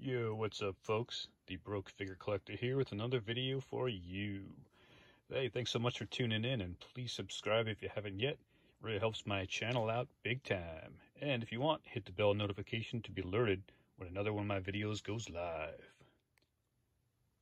Yo, what's up folks? The Broke Figure Collector here with another video for you. Hey, thanks so much for tuning in, and please subscribe if you haven't yet. It really helps my channel out big time. And if you want, hit the bell notification to be alerted when another one of my videos goes live.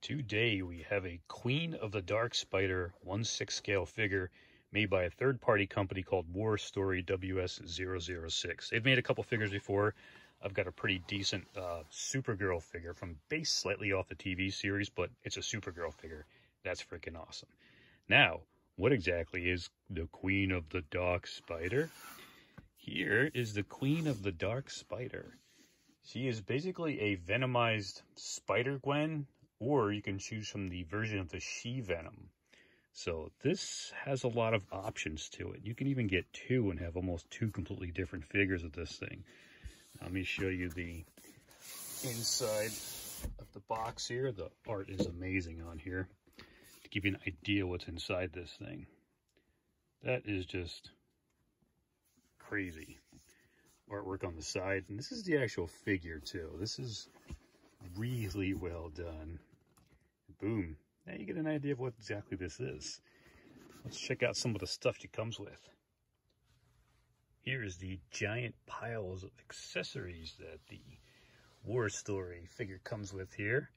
Today we have a Queen of the Dark Spider 1/6 scale figure made by a third-party company called War Story WS006. They've made a couple figures before. I've got a pretty decent Supergirl figure from based slightly off the TV series, but it's a Supergirl figure. That's freaking awesome. Now, what exactly is the Queen of the Dark Spider? Here is the Queen of the Dark Spider. She is basically a Venomized Spider-Gwen, or you can choose from the version of the She-Venom. So this has a lot of options to it. You can even get two and have almost two completely different figures of this thing. Let me show you the inside of the box here. The art is amazing on here. To give you an idea what's inside this thing. That is just crazy. Artwork on the side. And this is the actual figure too. This is really well done. Boom. Now you get an idea of what exactly this is. Let's check out some of the stuff she comes with. Here's the giant piles of accessories that the War Story figure comes with here.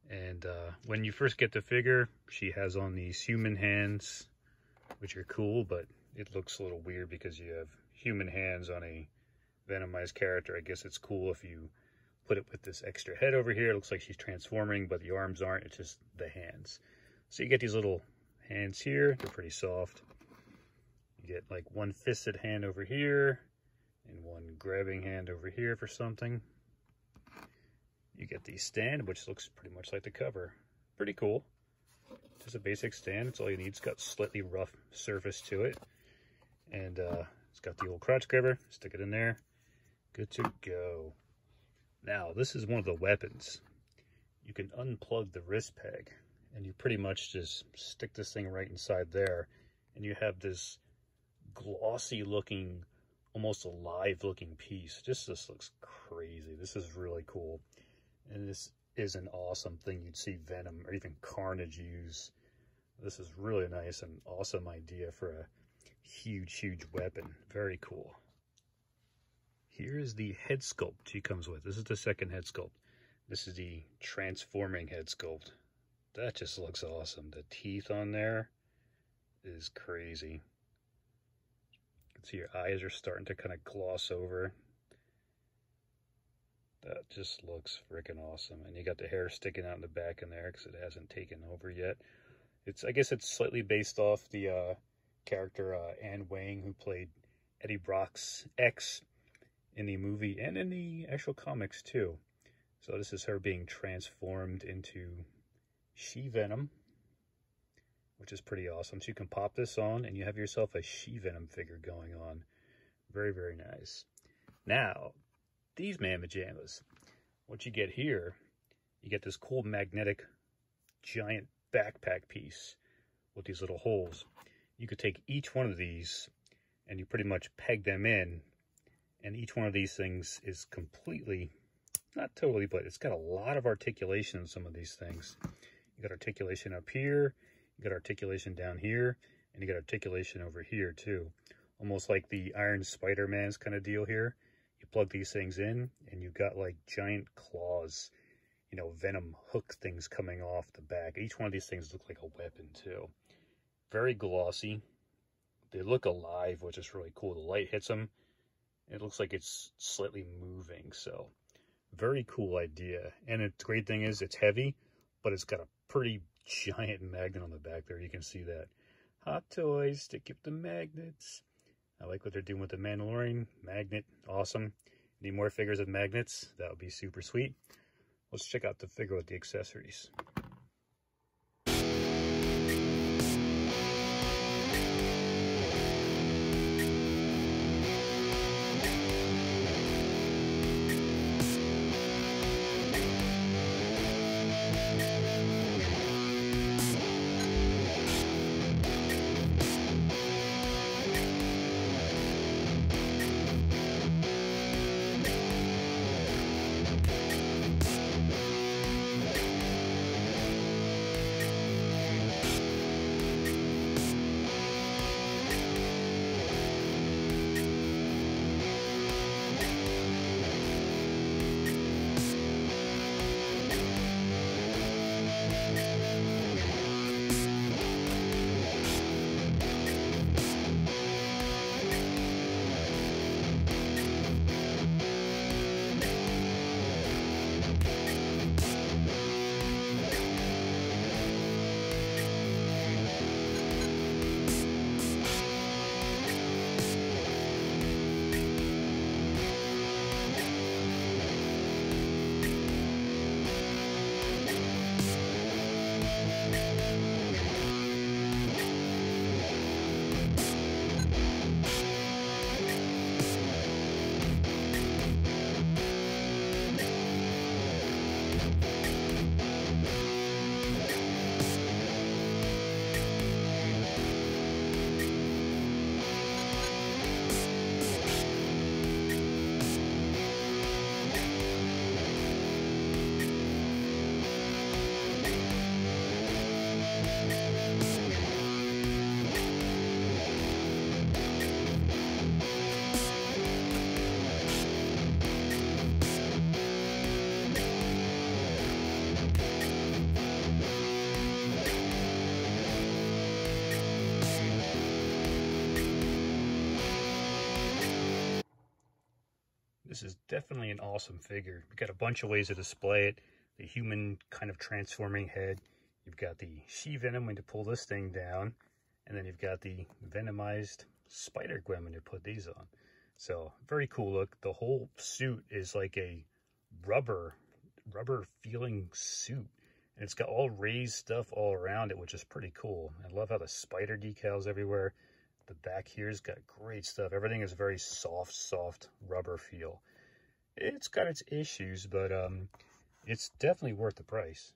And when you first get the figure, she has on these human hands, which are cool, but it looks a little weird because you have human hands on a Venomized character. I guess it's cool if you put it with this extra head over here. It looks like she's transforming, but the arms aren't. It's just the hands. So you get these little hands here. They're pretty soft. You get like one fisted hand over here and one grabbing hand over here for something. You get the stand, which looks pretty much like the cover. Pretty cool. Just a basic stand. It's all you need. It's got slightly rough surface to it. And it's got the old crotch grabber. Stick it in there. Good to go. Now, this is one of the weapons. You can unplug the wrist peg, and you pretty much just stick this thing right inside there, and you have this glossy looking, almost alive looking piece. This looks crazy. This is really cool. And this is an awesome thing you'd see Venom or even Carnage use. This is really nice and awesome idea for a huge weapon. Very cool. Here is the head sculpt she comes with. This is the second head sculpt. This is the transforming head sculpt. That just looks awesome. The teeth on there is crazy. You can see your eyes are starting to kind of gloss over. That just looks freaking awesome. And you got the hair sticking out in the back in there because it hasn't taken over yet. I guess it's slightly based off the character Weying, who played Eddie Brock's ex in the movie and in the actual comics too. So this is her being transformed into She-Venom, which is pretty awesome. So you can pop this on and you have yourself a She-Venom figure going on. Very nice. Now, these pajamas. What you get here, you get this cool magnetic giant backpack piece with these little holes. You could take each one of these and you pretty much peg them in, and each one of these things is completely, not totally, but it's got a lot of articulation in some of these things. You got articulation up here, you got articulation down here, and you got articulation over here too. Almost like the Iron Spider-Man's kind of deal here. You plug these things in, and you've got like giant claws, you know, venom hook things coming off the back. Each one of these things look like a weapon too. Very glossy. They look alive, which is really cool. The light hits them. It looks like it's slightly moving, so very cool idea. And the great thing is it's heavy, but it's got a pretty giant magnet on the back there. You can see that. Hot Toys, stick up the magnets. I like what they're doing with the Mandalorian magnet. Awesome. Need more figures of magnets? That would be super sweet. Let's check out the figure with the accessories. This is definitely an awesome figure. We've got a bunch of ways to display it. The human kind of transforming head. You've got the She-Venom when you pull this thing down. And then you've got the Venomized Spider-Gwen when you put these on. So, very cool look. The whole suit is like a rubber feeling suit. And it's got all raised stuff all around it, which is pretty cool. I love how the spider decals everywhere. The back here's got great stuff. Everything is very soft rubber feel. It's got its issues, but it's definitely worth the price.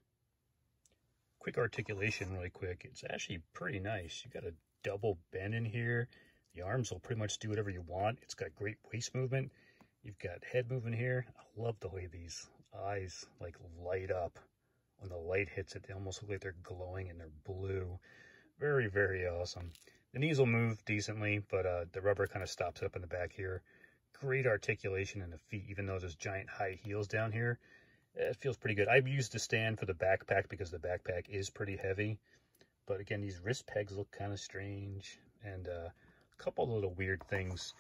Quick articulation really quick. It's actually pretty nice. You got a double bend in here. The arms will pretty much do whatever you want. It's got great waist movement. You've got head movement here. I love the way these eyes like light up. When the light hits it, they almost look like they're glowing and they're blue. Very, very awesome. The knees will move decently, but the rubber kind of stops up in the back here. Great articulation in the feet, even though there's giant high heels down here. It feels pretty good. I've used the stand for the backpack because the backpack is pretty heavy. But again, these wrist pegs look kind of strange. And a couple of little weird things.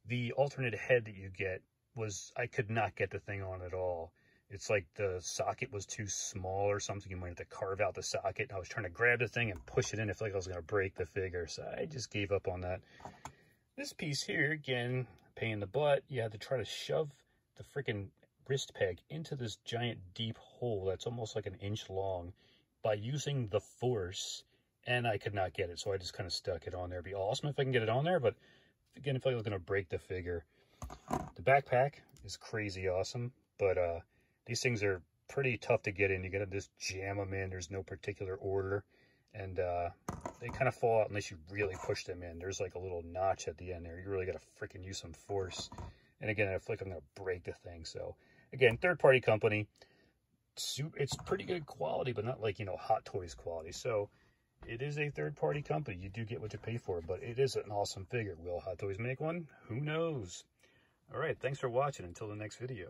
The alternate head that you get was, I could not get the thing on at all. It's like the socket was too small or something. You might have to carve out the socket. I was trying to grab the thing and push it in. I felt like I was going to break the figure. So I just gave up on that. This piece here, again, pain in the butt. You had to try to shove the freaking wrist peg into this giant deep hole that's almost like 1 inch long by using the force, and I could not get it, so I just kind of stuck it on there. It'd be awesome if I can get it on there, but again, I feel like I was going to break the figure. The backpack is crazy awesome, but these things are pretty tough to get in. You got to just jam them in. There's no particular order, and they kind of fall out unless you really push them in. There's like a little notch at the end there. You really got to freaking use some force. And again, I feel like I'm going to break the thing. So again, third-party company. It's pretty good quality, but not like, you know, Hot Toys quality. So it is a third-party company. You do get what you pay for, but it is an awesome figure. Will Hot Toys make one? Who knows? All right, thanks for watching. Until the next video.